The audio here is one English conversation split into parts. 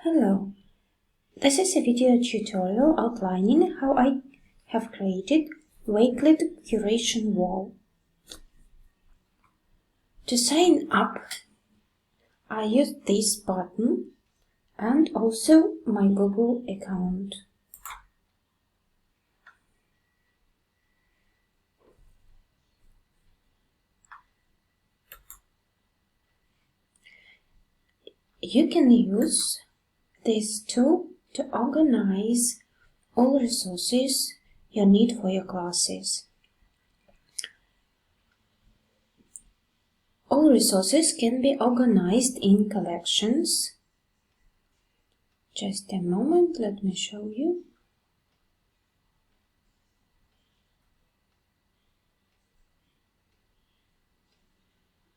Hello, this is a video tutorial outlining how I have created Wakelet curation wall. To sign up, I use this button and also my Google account. You can use this tool to organize all resources you need for your classes. All resources can be organized in collections. Just a moment, let me show you.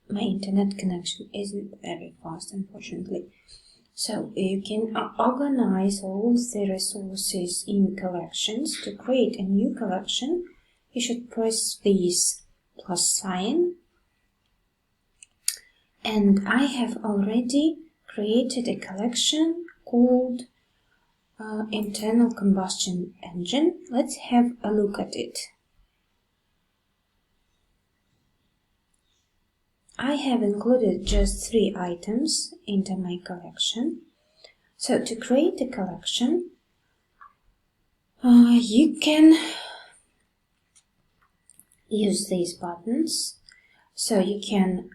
My internet connection isn't very fast, unfortunately. So you can organize all the resources in collections. To create a new collection, you should press this plus sign. And I have already created a collection called Internal Combustion Engine. Let's have a look at it. I have included just 3 items into my collection. So to create a collection, you can use these buttons. So you can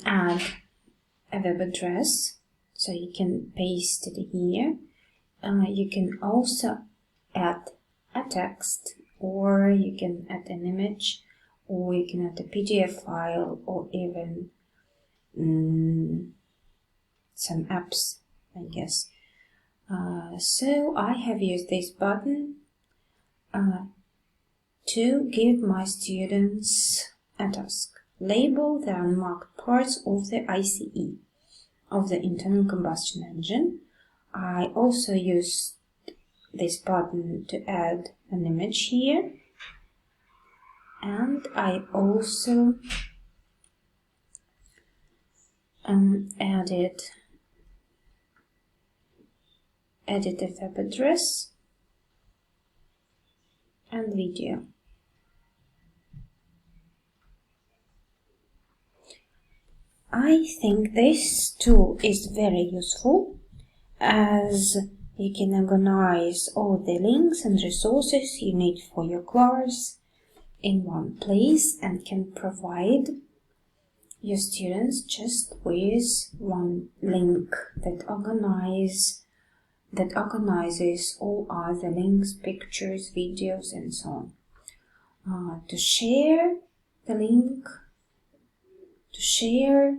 add a web address, so you can paste it here. You can also add a text, or you can add an image, or you can add a PDF file, or even some apps, I guess. So I have used this button to give my students a task. Label the unmarked parts of the ICE, of the internal combustion engine. I also used this button to add an image here. And I also added a web address and video. I think this tool is very useful, as you can organize all the links and resources you need for your course in one place, and can provide your students just with one link that organizes all other links, pictures, videos, and so on. To share the link, to share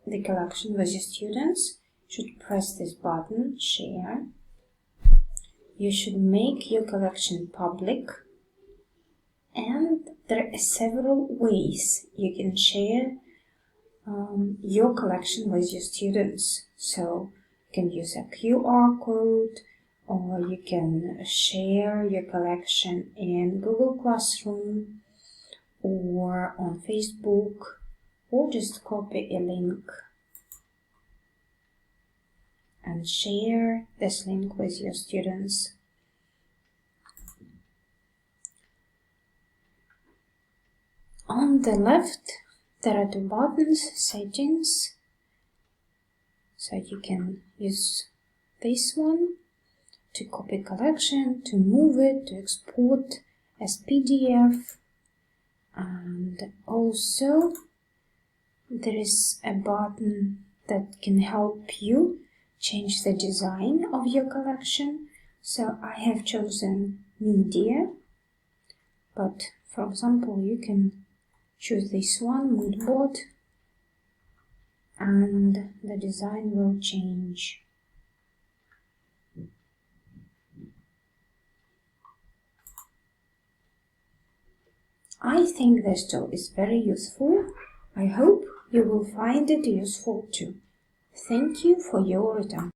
the collection with your students, you should press this button, share. You should make your collection public, and there are several ways you can share your collection with your students. So you can use a QR code, or you can share your collection in Google Classroom or on Facebook, or just copy a link and share this link with your students. On the left, there are 2 buttons, settings. So you can use this one to copy collection, to move it, to export as PDF. And also there is a button that can help you change the design of your collection. So I have chosen media, but for example you can choose this one, moodboard, and the design will change. I think this tool is very useful. I hope you will find it useful too. Thank you for your time.